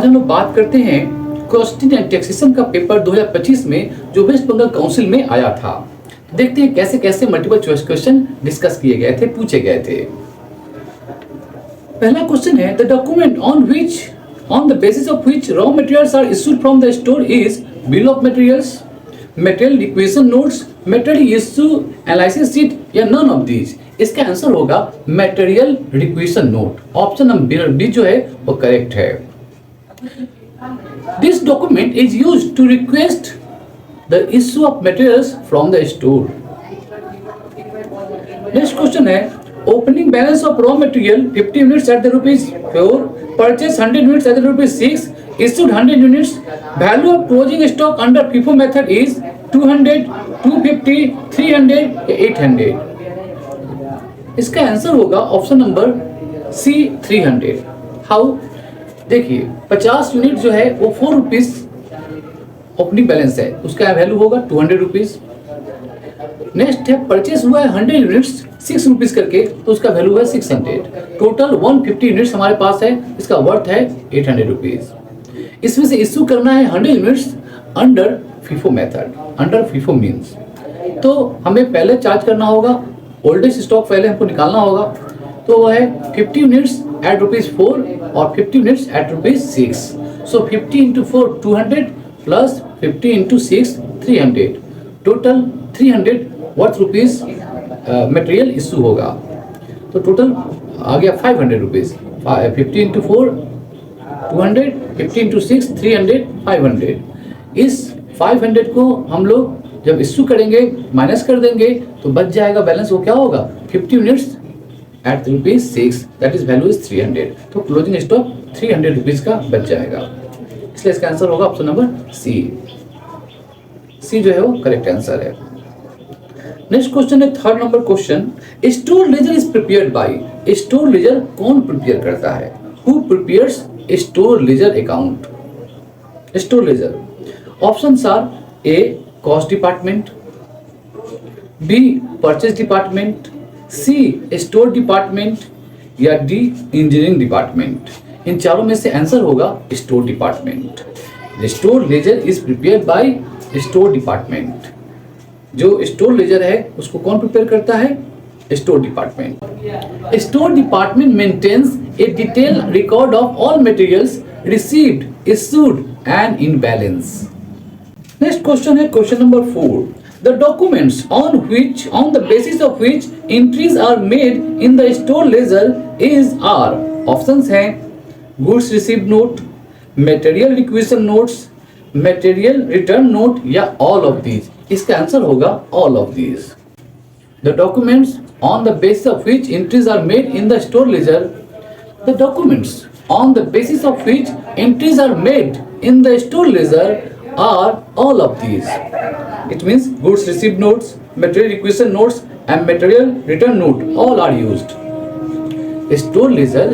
आज हम लोग बात करते हैं कॉस्टिंग एंड टैक्सेशन का पेपर 2025 में जो वेस्ट बंगाल काउंसिल में आया था। देखते हैं कैसे कैसे मल्टीपल चॉइस क्वेश्चन डिस्कस किए गए थे, पूछे गए थे। पहला क्वेश्चन है the document on the basis of which raw materials are issued from the store is bill of materials, material requisition notes, material issue analysis sheet या नन ऑफ दीज। इसका आंसर होगा material requisition note. Option number B जो है वो correct है। This document is used to request the issue of materials from the store. Next question है opening balance of raw material 50 units at the ₹4, purchase 100 units at the ₹6, issued 100 units. Value of closing stock under FIFO method is 200, 250, 300 या 800। इसका answer होगा option number C 300। How? देखिए 50 unit जो है वो ₹4 opening balance है, उसका वैल्यू होगा ₹200। नेक्स्ट है परचेस हुआ है 100 यूनिट्स ₹6 करके, तो उसका वैल्यू है 600। टोटल 150 यूनिट्स हमारे पास है, इसका वर्थ है ₹800। इसमें से इश्यू करना है 100 units under FIFO method, under FIFO means. तो हमें पहले चार्ज करना होगा, ओल्डेस्ट स्टॉक पहले हमको निकालना होगा, तो वो है 50 यूनिट्स एट ₹4 और 50 units at ₹6। So 50 into 4 200 plus 50 into 6 300, total 300 worth rupees material issue होगा। तो टोटल आ गया ₹500। 50 इंटू 4 200, 50 इंटू 6 300, 500। इस 500 को हम लोग जब इशू करेंगे माइनस कर देंगे तो बच जाएगा बैलेंस। वो क्या होगा 50 units at ₹6, that is value is 300। तो क्लोजिंग स्टॉक ₹300 का बच जाएगा, इसलिए इसका आंसर होगा ऑप्शन नंबर सी। सी जो है वो करेक्ट आंसर है। नेक्स्ट क्वेश्चन है third number question, store ledger is prepared by. Store ledger कौन प्रिपेयर करता है? Who prepares store ledger account? Store ledger options are A cost department, B purchase department, C store department या D engineering department. इन चारों में से answer होगा store department. Store ledger is prepared by store department. जो store ledger है उसको कौन प्रिपेयर करता है? Store department. Store department maintains a detail record of all materials received, issued and in balance. Next question है question number 4, the documents on the basis of which entries are made in the store ledger are options हैं goods received note, material requisition notes, material return note या all of these। इसका answer होगा all of these। The documents on the basis of which entries are made in the store ledger, the documents on the basis of which entries are made in the store ledger are all of these। It means goods received notes, material requisition notes and material return note all are used। Store ledger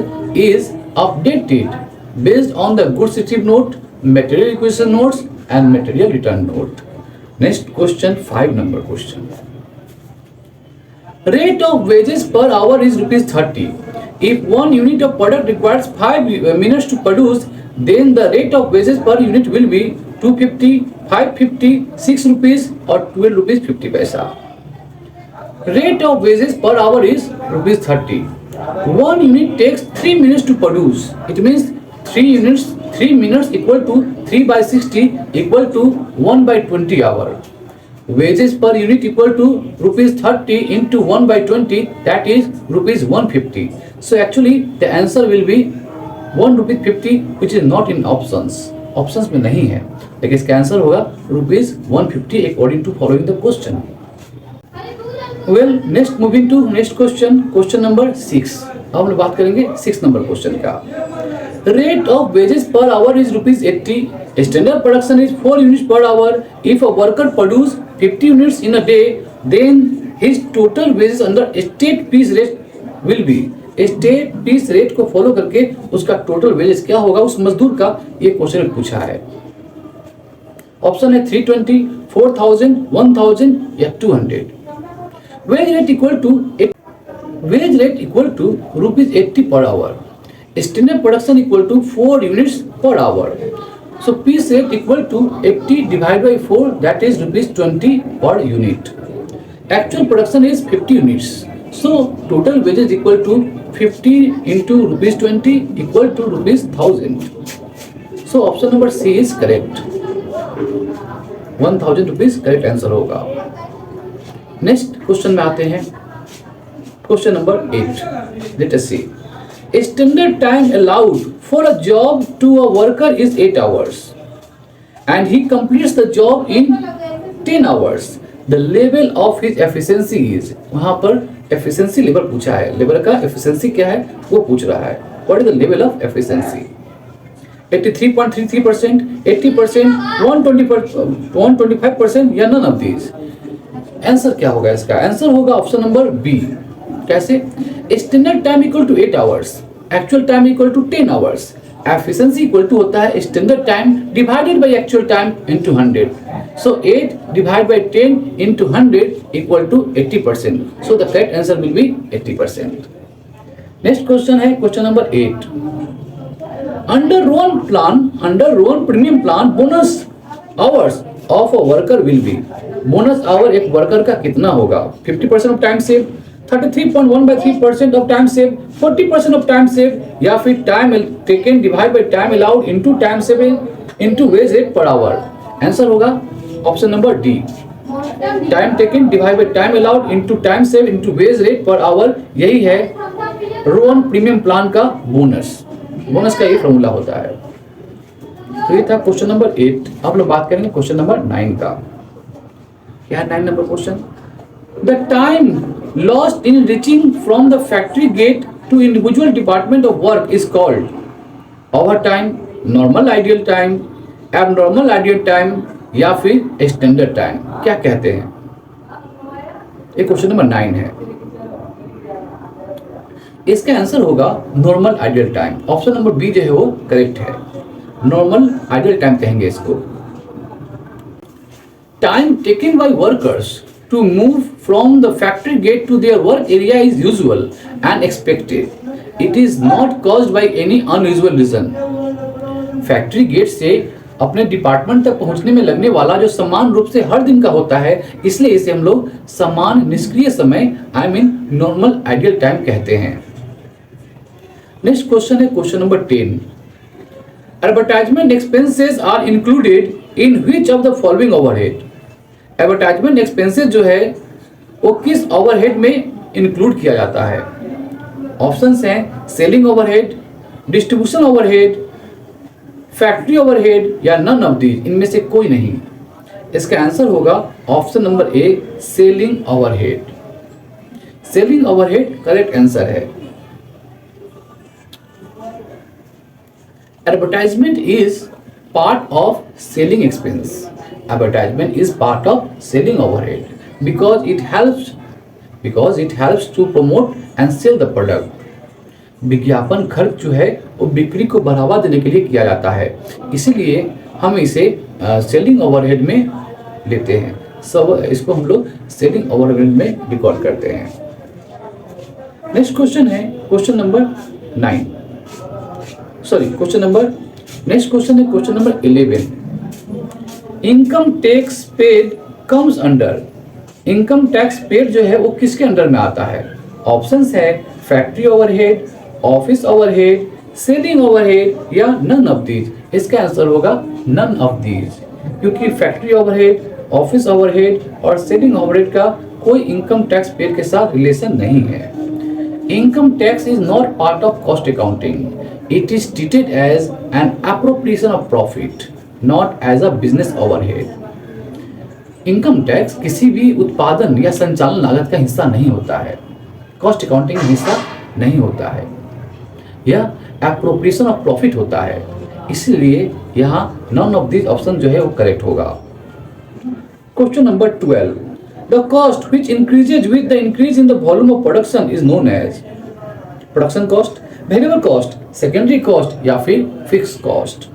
is updated based on the goods received note, material requisition notes and material return note। Next question, 5 number question, rate of wages per hour is ₹30। If 1 unit of product requires 5 minutes to produce, then the rate of wages per unit will be ₹250, ₹550, ₹6 or ₹12.50। Rate of wages per hour is ₹30। 1 unit takes 3 minutes to produce। It means 3 minutes equal to 3/60 equal to 1/20 hour। Wages per unit equal to ₹30 into 1/20, that is ₹150। So actually the answer will be ₹1.50, which is not in options। Options में नहीं है, लेकिन इसका answer होगा ₹150 according to following the question. Well next moving to next question, question number 6। अब हम लोग बात करेंगे 6 नंबर क्वेश्चन का। Rate of wages per hour is ₹80। Standard production is 4 units per hour. If a worker produce 50 units in a day, then his total wages under state piece rate will be. State piece rate को follow करके उसका total wages क्या होगा उस मजदूर का, ये question पूछा है। ऑप्शन है 320, 4000, 1000 या 200। Wage rate equal to ₹80 per hour. Standard production equal to 4 units per hour. So piece rate equal to 80 divided by 4, that is rupees 20 per unit. Actual production is 50 units. So total wages equal to 50 into rupees 20 equal to rupees 1000. So option number C is correct. 1000 rupees correct answer होगा. Next question में आते हैं. Question number 8. Let us C. Standard time allowed for a job to a worker is 8 hours and he completes the job in 10 hours. The level of his efficiency is, वहाँ पर efficiency level पूछा है. Level का efficiency क्या है वो पूछ रहा है. What is the level of efficiency? 83.33%, 80%, 125% या none of these. आंसर क्या होगा इसका? आंसर होगा ऑप्शन नंबर बी. कैसे? Standard time equal to 8 hours, actual time equal to 10 hours. Efficiency equal to होता है standard time divided by actual time into 100. So 8 divide by 10 into 100 equal to 80%. So the correct answer will be 80%. Next question है question number 8. Under Rowan premium plan bonus hours of a worker will be. Bonus hour एक worker का कितना होगा? 50% of time save, 33.1/3% of time save, 40% of time save, या फिर time taken divide by time allowed into time save into wage rate per hour. Answer होगा option number D. Time taken divide by time allowed into time save into wage rate per hour. यही है Rowan premium plan का bonus का ये formula होता है. तो ये था क्वेश्चन नंबर 8. अब लोग बात करेंगे क्वेश्चन नंबर 9 का. क्या है 9 नंबर question? The time lost in reaching from the factory gate to individual department of work is called overtime, normal ideal time, abnormal ideal time, या फिर स्टैंडर्ड टाइम. क्या कहते हैं? ये क्वेश्चन नंबर 9 है. इसका आंसर होगा normal ideal time. Option number B जो है वो करेक्ट है. नॉर्मल आइडियल टाइम कहेंगे इसको. Time taken by workers to move from the factory gate to their work area is usual and expected. It is not caused by any unusual reason. Factory gate से अपने department तक पहुंचने में लगने वाला जो समान रूप से हर दिन का होता है, इसलिए इसे हम लोग समान निष्क्रिय समय नॉर्मल आइडियल टाइम कहते हैं. नेक्स्ट क्वेश्चन है question number 10. Advertisement expenses are included in which of the following overhead. Advertisement expenses जो है वो किस ओवरहेड में इंक्लूड किया जाता है? ऑप्शंस हैं selling overhead, distribution overhead, factory overhead, या नन ऑफ दीज. इनमें से कोई नहीं. इसका आंसर होगा option number A, selling overhead. Selling overhead correct answer है. Advertisement is part of selling expense. Advertisement is part of selling overhead because it helps to promote and sell the product. विज्ञापन खर्च जो है वो बिक्री को बढ़ावा देने के लिए किया जाता है, इसीलिए हम इसे सेलिंग ओवरहेड में लेते हैं. सब इसको हम लोग सेलिंग ओवरहेड में रिकॉर्ड करते हैं. नेक्स्ट क्वेश्चन है क्वेश्चन नंबर 9. नेक्स्ट क्वेश्चन है question number 11. Income tax paid comes under. Income tax paid जो है वो किसके अंडर में आता है? ऑप्शंस है factory overhead, office overhead, selling overhead, या नन ऑफ दीज. इसका आंसर होगा नन ऑफ दीज, क्योंकि फैक्ट्री ओवरहेड, ऑफिस ओवरहेड और सेलिंग ओवरहेड का कोई इनकम टैक्स पेड के साथ रिलेशन नहीं है. Income tax is not part of cost accounting. It is treated as an appropriation of profit, not as a business overhead. Income tax किसी भी उत्पादन या संचालन लागत का हिस्सा नहीं होता है, कॉस्ट अकाउंटिंग हिस्सा नहीं होता है. यह एप्रोप्रिएशन ऑफ प्रॉफिट होता है, इसलिए यहाँ नॉन ऑफ दिस ऑप्शन जो है वो करेक्ट होगा. Question number 12. The cost which increases with the increase in the volume of production is known as. Production cost, variable cost, secondary cost, या फिर फिक्स कॉस्ट.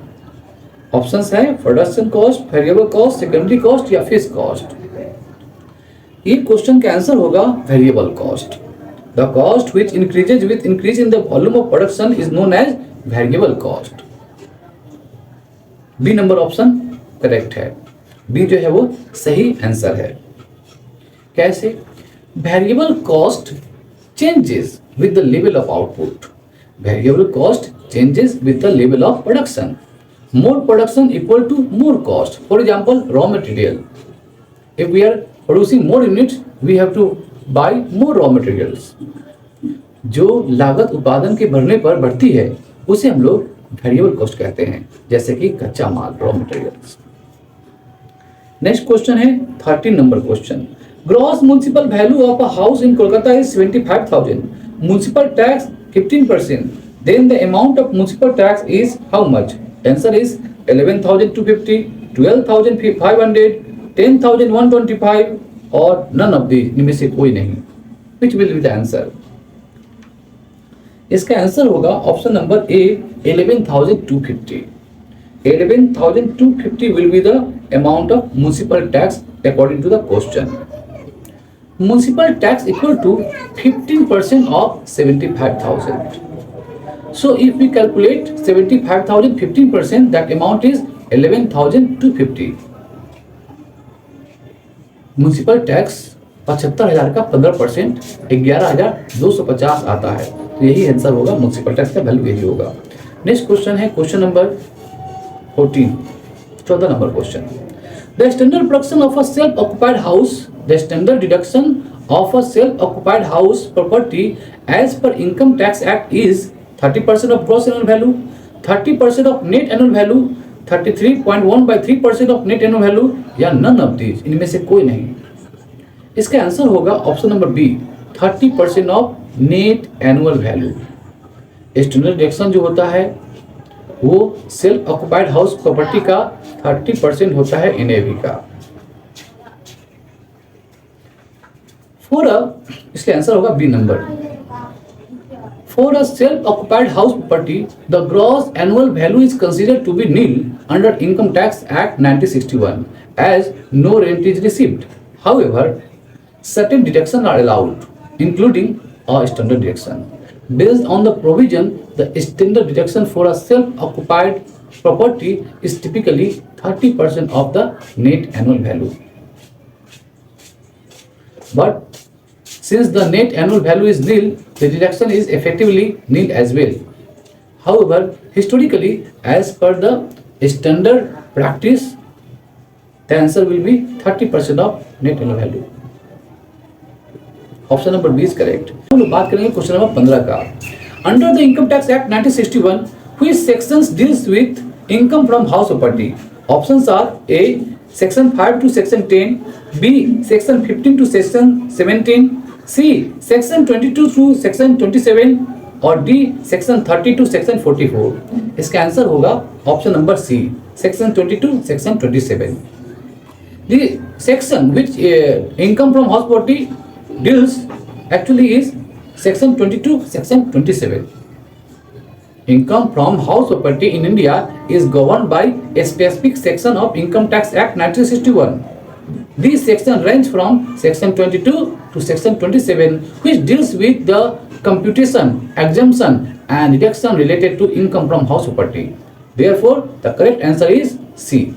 ऑप्शंस है production cost, variable cost, secondary cost, या fix cost. ये question का answer होगा variable cost. The cost which increases with increase in the volume of production is known as variable cost. B number option correct है। B जो है वो सही answer है। कैसे? Variable cost changes with the level of output. Variable cost changes with the level of production. More production equal to more cost. For example, raw material. If we are producing more units, we have to buy more raw materials. जो लागत उत्पादन के बढ़ने पर बढ़ती है उसे हम लोग वेरिएबल कॉस्ट कहते हैं, जैसे कि कच्चा माल, रॉ मटेरियल्स। नेक्स्ट क्वेश्चन है 13 number question. Gross municipal value of a house in Kolkata is 75,000. Municipal tax 15%. Then the amount of municipal tax is how much? Answer is 11,250, 12,500, 10,125 और none of these, इनमें से कोई नहीं। Which will be the answer? इसका answer होगा option number A 11,250. 11,250 will be the amount of municipal tax according to the question. Municipal tax equal to 15% of 75,000. So if we calculate 75,000 15%, that amount is 11,250. Municipal tax 75,000 का 15% 11,250 आता है, तो यही answer होगा। Municipal tax का value यही होगा। Next question है question number 14 number question. The standard production of a self occupied house, the standard deduction of a self occupied house property as per income tax act is 30% of gross annual value, 30% of net annual value, 33.1/3% of net annual value या none of these, इनमें से कोई नहीं। इसका answer होगा option number B 30% of net annual value. Standard deduction जो होता है वो सेल्फ ऑक्युपाइड हाउस प्रॉपर्टी का 30% होता है एनएवी का। इसका आंसर होगा B number. For a self-occupied house property, the gross annual value is considered to be nil under Income Tax Act 1961, as no rent is received. However, certain deductions are allowed, including a standard deduction. Based on the provision, the standard deduction for a self-occupied property is typically 30% of the net annual value. But since the net annual value is nil, the deduction is effectively nil as well. However, historically, as per the standard practice, the answer will be 30% of net annual value. Option number B is correct. हम लोग बात करेंगे question number 15 का। Under the income tax act 1961, which sections deals with income from house property? Options are A. Section 5 to Section 10, B. Section 15 to Section 17, C. Section 22 to Section 27 और D. Section 30 to Section 44। इसका answer होगा option number C Section 22, Section 27। The section which income from house property deals actually is Section 22, Section 27. Income from house property in India is governed by a specific section of Income Tax Act 1961. These sections range from Section 22 to Section 27, which deals with the computation, exemption and deduction related to income from house property. Therefore, the correct answer is C.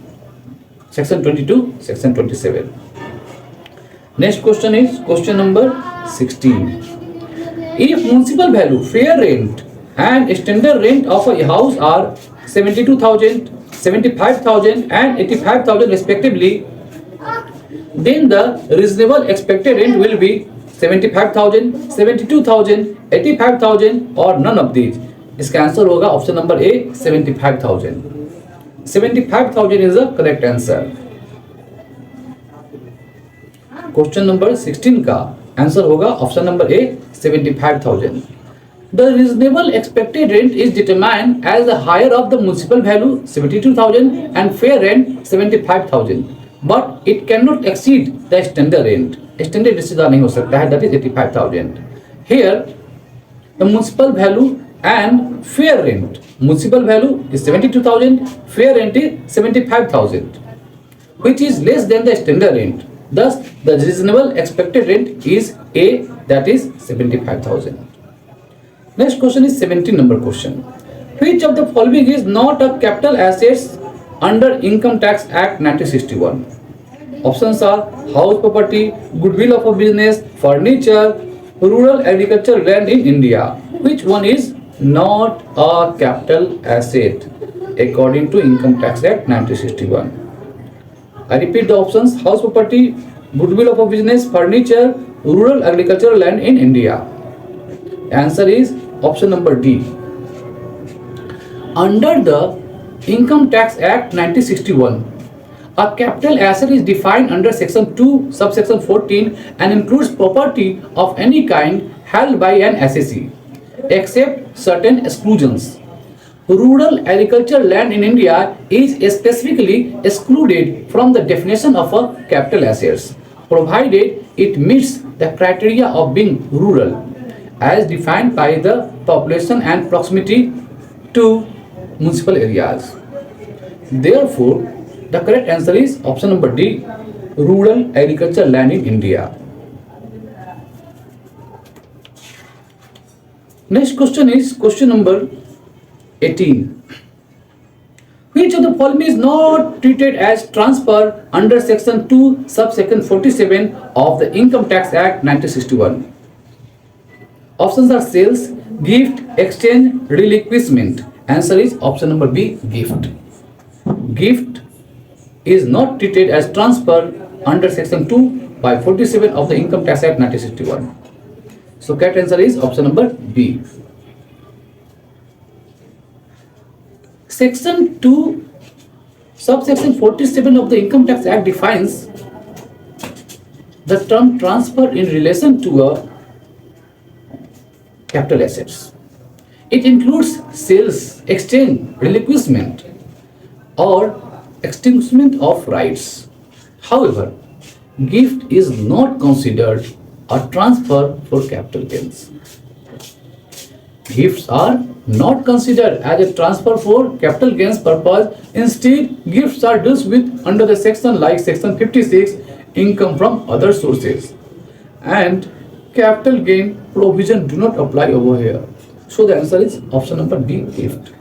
Section 22, Section 27. Next question is question number 16. If municipal value, fair rent and standard rent of a house are 72,000, 75,000 and 85,000 respectively, then the reasonable expected rent will be 75,000, 72,000, 85,000 or none of these. इसका answer होगा option number A 75,000. 75,000 is the correct answer. Question number 16 का answer होगा option number A 75,000. The reasonable expected rent is determined as the higher of the municipal value 72,000 and fair rent 75,000, but it cannot exceed the standard rent. Standard rent से ज़्यादा नहीं हो सकता है, that is 85,000. Here the municipal value and fair rent. Municipal value is 72,000, fair rent is 75,000, which is less than the standard rent. Thus, the reasonable expected rent is A, that is 75,000. Next question is 17 number question. Which of the following is not a capital assets under Income Tax Act 1961? Options are house property, goodwill of a business, furniture, rural agriculture land in India. Which one is not a capital asset according to Income Tax Act 1961? I repeat the options: house property, goodwill of a business, furniture, rural agricultural land in India. Answer is option number D. Under the Income Tax Act 1961, a capital asset is defined under section 2 subsection 14 and includes property of any kind held by an assessee except certain exclusions. Rural agricultural land in India is specifically excluded from the definition of a capital assets, provided it meets the criteria of being rural as defined by the population and proximity to municipal areas. Therefore, the correct answer is option number D, rural agricultural land in India. Next question is question number 18. Which of the following is not treated as transfer under section 2 subsection 47 of the Income Tax Act 1961? Options are sales, gift, exchange, relinquishment. Answer is option number B, gift. Gift is not treated as transfer under section 2 by 47 of the Income Tax Act 1961. So correct answer is option number B. Section 2 subsection 47 of the Income Tax Act defines the term transfer in relation to a capital assets. It includes sales, exchange, relinquishment or extinguishment of rights. However, gift is not considered a transfer for capital gains. Gifts are not considered as a transfer for capital gains purpose. Instead, gifts are dealt with under the section like section 56, income from other sources, and capital gain provision do not apply over here. So the answer is option number B, gift.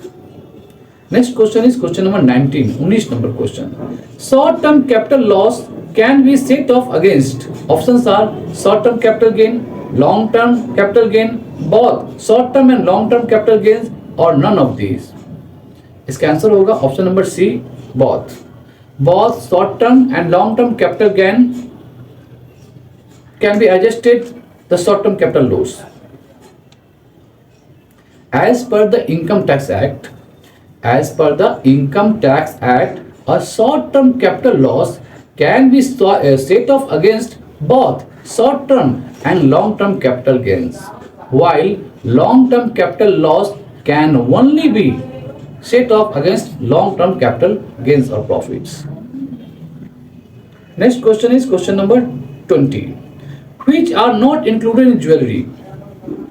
Next question is question number 19, 19 number question. Short-term capital loss can be set off against. Options are short-term capital gain, long-term capital gain, both short-term and long-term capital gains, or none of these. इसका answer होगा option number C, both. Both short-term and long-term capital gain can be adjusted the short-term capital loss. As per the Income Tax Act, a short-term capital loss can be set off against both short-term and long-term capital gains, while long-term capital loss can only be set off against long-term capital gains or profits. Next question is question number 20. Which are not included in jewelry?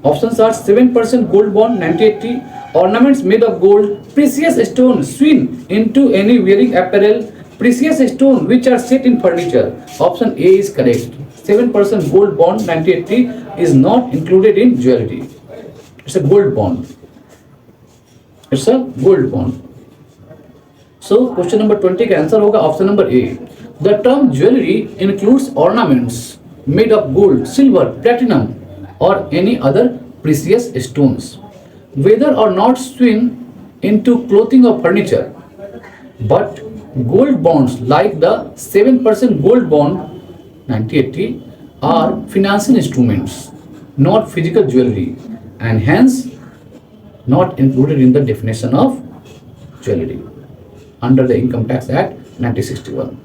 Options are 7% gold bond 1980, ornaments made of gold, precious stones sewn into any wearing apparel, precious stones which are set in furniture. Option A is correct. 7% gold bond 1980 is not included in jewelry. It's a gold bond. It's a gold bond. So question number 20 का answer होगा option number A. The term jewelry includes ornaments made of gold, silver, platinum, or any other precious stones, whether or not sewn into clothing or furniture. But gold bonds like the 7% gold bond 1980 are financial instruments, not physical jewelry, and hence not included in the definition of jewelry under the Income Tax Act 1961.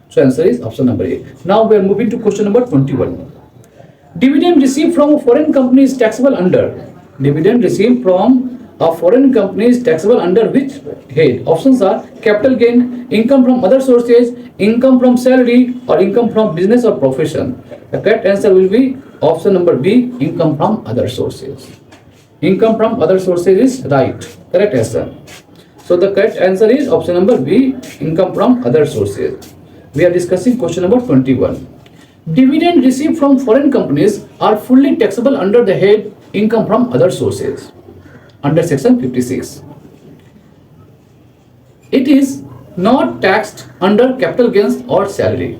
So answer is option number A. Now we are moving to question number 21. Dividend received from a foreign company is taxable under. Dividend received from a foreign company is taxable under which head? Options are capital gain, income from other sources, income from salary, or income from business or profession. The correct answer will be option number B, income from other sources. Income from other sources is right. Correct answer. So the correct answer is option number B, income from other sources. We are discussing question number 21. Dividend received from foreign companies are fully taxable under the head income from other sources under section 56. It is not taxed under capital gains or salary.